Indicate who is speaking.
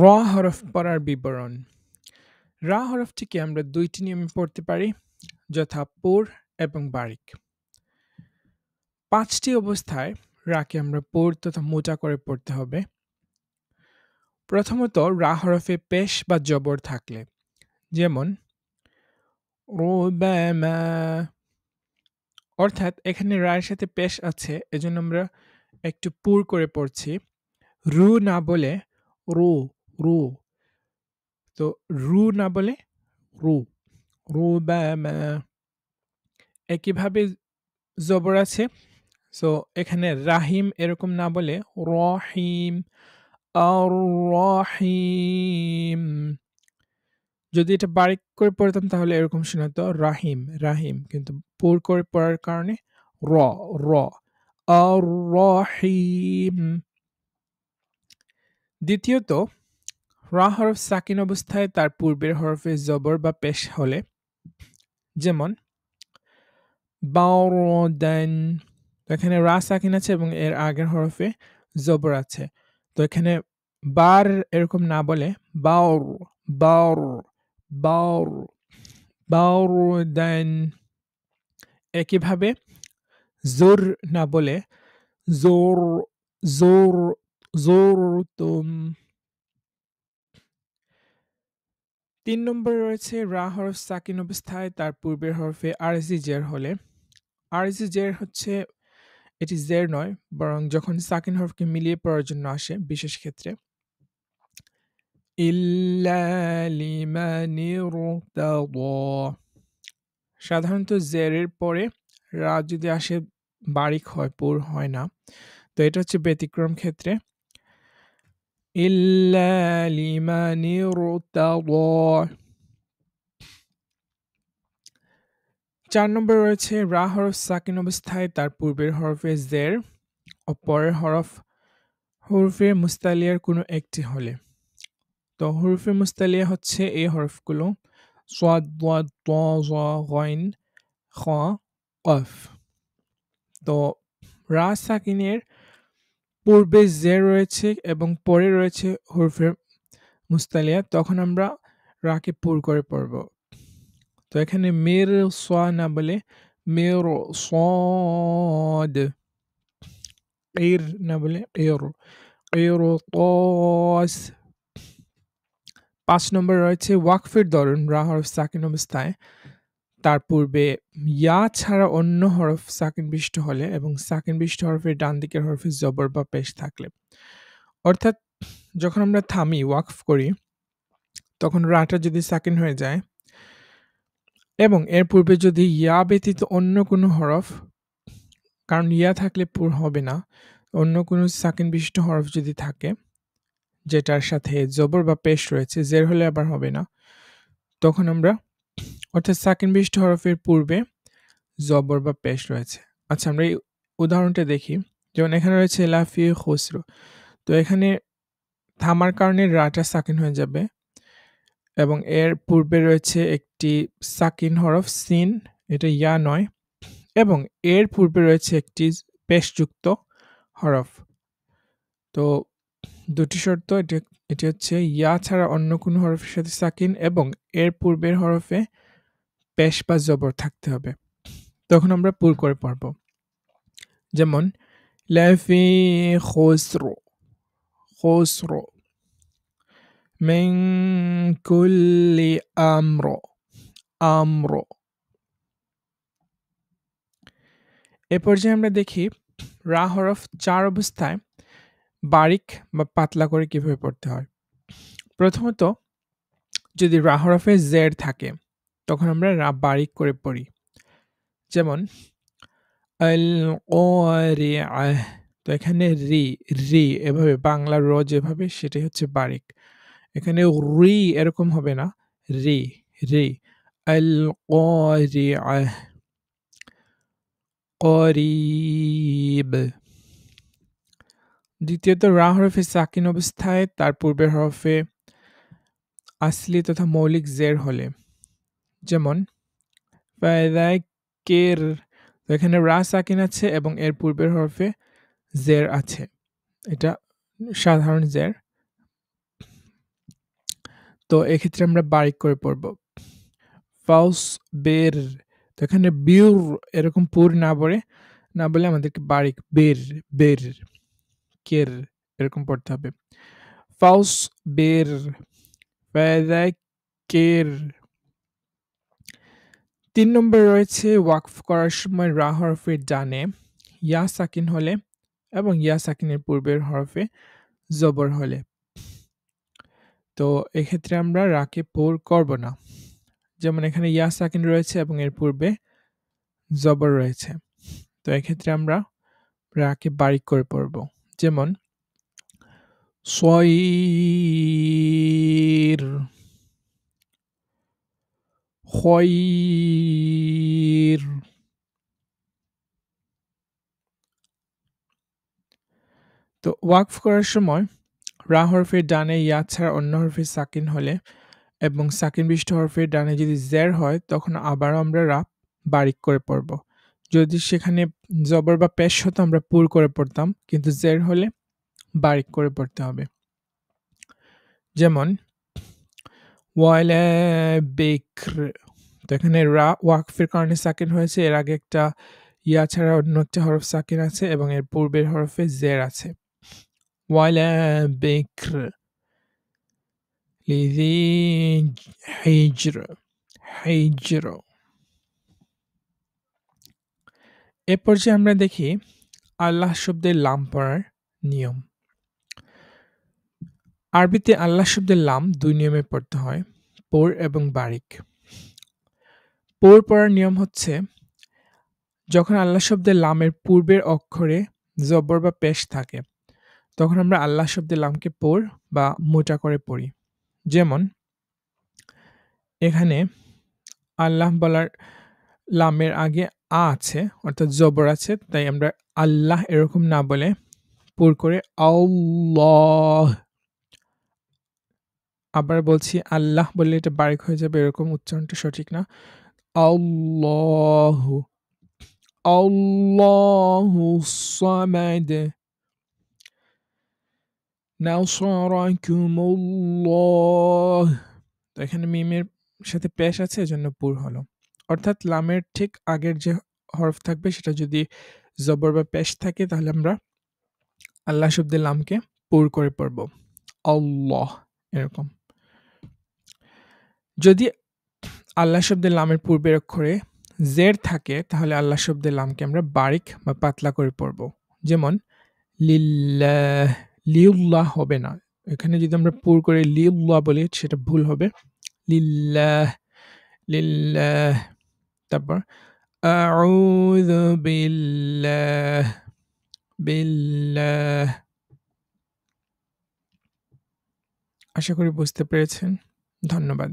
Speaker 1: র হরফ পড়ার বিবরণ। রা হরফটিকে আমরা ২ টি নিয়মে পড়তে পারি, যথা পুর এবং বারিক। ৫ টি অবস্থায় রাকে আমরা পুর তথা মোটা করে পড়তে হবে। প্রথমত রা হরফে পেশ বা জবর থাকলে, যেমন রুবামা, অর্থাৎ এখানে রায়ের সাথে পেশ আছে, এজন্য আমরা একটু পুর করে পড়ছি। রু না বলে রু, রু। তো রু না বলে রু, রুবামা। একইভাবে জবর আছে, সো এখানে রাহিম এরকম না বলে রহিম, আর রহিম। যদি এটা বারিক করে পড়তাম তাহলে এরকম শোনাতো রাহিম, রাহিম, কিন্তু পুর করে পড়ার কারণে র, র, আর রহিম। দ্বিতীয়ত রা হরফ সাকিন অবস্থায় তার পূর্বের হরফে জবর বা পেশ হলে, যেমন বাওরদান, তো এখানে রা সাকিন আছে এবং এর আগের হরফে জবর আছে। তো এখানে বার এরকম না বলে বাওর, বাওর, বাওর, বাওরদান। একইভাবে জোর না বলে জোর, জোর, জোরতুম। ৩ নম্বরে রয়েছে রা হরফ সাকিন অবস্থায় তার পূর্বের হরফে আরজি জের হলে। আরজি জের হচ্ছে, এটি জের নয়, বরং যখন সাকিন হরফকে মিলিয়ে পড়ার জন্য আসে বিশেষ ক্ষেত্রে। ইল্লা লিমান ইরতাদা। সাধারণত জেরের পরে রা যদি আসে বারিক হয়, পুর হয় না। তো এটা হচ্ছে ব্যতিক্রম ক্ষেত্রে। ইল্লা লিমান ইরতাদা। ৪ নম্বরে রয়েছে রা হরফ সাকিন অবস্থায় তার পূর্বের হরফে জের ও পরের হরফে মুস্তালিয়ার কোনো একটি হলে। তো হরফে মুস্তালিয়া হচ্ছে এই হরফগুলো সাদ, দাদ, ত, জ, গইন, খ, কফ। তো রা সাকিনের পূর্বে জের রয়েছে এবং পরে রয়েছে হরফে মুস্তালিয়া, তখন আমরা রাকে পুর করে পড়ব। তো এখানে মের সোয়া না বলে মের সদ, এর না বলে এর, এর তস। ৫ নম্বরে রয়েছে ওয়াকফের দরুন রা হরফ সাকিন অবস্থায় তার পূর্বে ইয়া ছাড়া অন্য হরফ সাকিন বিশিষ্ট হলে এবং সাকিন বিশিষ্ট হরফের ডান দিকের হরফে জবর বা পেশ থাকলে। অর্থাৎ যখন আমরা থামি, ওয়াকফ করি, তখন রাটা যদি সাকিন হয়ে যায় এবং এর পূর্বে যদি ইয়া ব্যতীত অন্য কোনো হরফ, কারণ ইয়া থাকলে পুর হবে না, অন্য কোনো সাকিন বিশিষ্ট হরফ যদি থাকে যেটার সাথে জবর বা পেশ রয়েছে, জের হলে আবার হবে না, তখন আমরা, অর্থাৎ সাকিন বিশিষ্ট হরফের পূর্বে জবর বা পেশ রয়েছে। আচ্ছা, আমরা এই উদাহরণটা দেখি। যেমন এখানে রয়েছে লাফি খুসরো, তো এখানে থামার কারণে রাটা সাকিন হয়ে যাবে এবং এর পূর্বে রয়েছে একটি সাকিন হরফ সিন, এটা ইয়া নয়, এবং এর পূর্বে রয়েছে একটি পেশযুক্ত হরফ। তো দুটি শর্ত, এটি হচ্ছে ইয়া ছাড়া অন্য কোনো হরফের সাথে সাকিন এবং এর পূর্বের হরফে পেশ বা জবর থাকতে হবে, তখন আমরা পুর করে পড়ব। যেমন লাফি খুসরো, খুসরো, মিন কুল্লি আমরো, আমরো। এ পর্যায়ে আমরা দেখি রা হরফ ৪ অবস্থায় বারিক বা পাতলা করে কিভাবে পড়তে হয়। প্রথমত যদি রা হরফে জের থাকে, তখন আমরা রা বারিক করে পড়ি। যেমন আল ক্বারিআহ, তো এখানে রি, রি এভাবে বাংলা র যেভাবে সেটাই হচ্ছে বারিক। এখানে রি এরকম হবে না, রি, রি। আল ক্বারিআহ, করিব। দ্বিতীয়ত রা হরফে সাকিন অবস্থায় তার পূর্বের হরফে আসলি তথা মৌলিক জের হলে, যেমন ফাযাক্কির, তো এখানে রা সাকিন আছে এবং এর পূর্বের হরফে জের আছে, এটা সাধারণ জের। তো এক্ষেত্রে আমরা বারিক করে পড়ব। ফাউস বের, তো এখানে বিউর এরকম পুর না বলে আমাদেরকে বারিক বের, বের, কের এরকম পড়তে হবে। ফাউস বের, ফাযাক্কির। ৩ নম্বরে রয়েছে ওয়াকফ করার সময় রা হরফের ডানে ইয়া সাকিন হলে এবং ইয়া সাকিনের পূর্বের হরফে জবর হলে। তো এক্ষেত্রে আমরা রাকে পোর করব না। যেমন এখানে ইয়া সাকিন রয়েছে এবং এর পূর্বে জবর রয়েছে। তো এক্ষেত্রে আমরা রাকে বারিক করে পড়ব। যেমন সয়ির, খয়ির। তো ওয়াকফ করার সময় রা হরফের ডানে ইয়া ছাড়া অন্য হরফে সাকিন হলে এবং সাকিন বিশিষ্ট হরফের ডানে যদি জের হয় তখন আবারও আমরা রা বারিক করে পড়ব। যদি সেখানে জবর বা পেশ হতো আমরা পুর করে পড়তাম, কিন্তু জের হলে বারিক করে পড়তে হবে। যেমন ওয়ালা বিক্র, তো এখানে রা ওয়াকফের কারণে সাকিন হয়েছে, এর আগে একটা ইয়া ছাড়া অন্য একটা হরফ সাকিন আছে এবং এর পূর্বের হরফে জের আছে। ওয়ালা বিক্র লিযি হিজর, হিজর। এ পর্যায়ে আমরা দেখি আল্লাহ শব্দের লাম পড়ার নিয়ম। আরবিতে আল্লাহ শব্দের লাম ২ নিয়মে পড়তে হয়, পোর এবং বারিক। পোর পড়ার নিয়ম হচ্ছে যখন আল্লাহ শব্দের লামের পূর্বের অক্ষরে জবর বা পেশ থাকে তখন আমরা আল্লাহ শব্দের লামকে পোর বা মোটা করে পড়ি। যেমন এখানে আল্লাহ বলার লামের আগে আ আছে, অর্থাৎ জবর আছে, তাই আমরা আল্লাহ এরকম না বলে পুর করে আল্লাহ। আবার বলছি আল্লাহ বললে এটা বারিক হয়ে যাবে, এরকম উচ্চারণটা সঠিক না। আল্লাহু, আল্লাহু সামাদ, নাসরাকুমুল্লাহ। তো এখানে মিমের সাথে পেশ আছে, এজন্য পুর হলো। অর্থাৎ লামের ঠিক আগের যে হরফ থাকবে সেটা যদি জবর বা পেশ থাকে তাহলে আমরা আল্লাহ শব্দের লামকে পুর করে পড়ব, আল্লাহ এরকম। যদি আল্লাহ শব্দের লামের পূর্বের অক্ষরে জের থাকে তাহলে আল্লাহ শব্দের লামকে আমরা বারিক বা পাতলা করে পড়ব। যেমন লিল্লাহ, লিউল্লাহ হবে না। এখানে যদি আমরা পুর করে লিউল্লাহ বলি সেটা ভুল হবে। লিল্লাহ, লিল্লাহ। তারপর আউযু বিল্লাহ, বিল্লাহ। আশা করি বুঝতে পেরেছেন। ধন্যবাদ।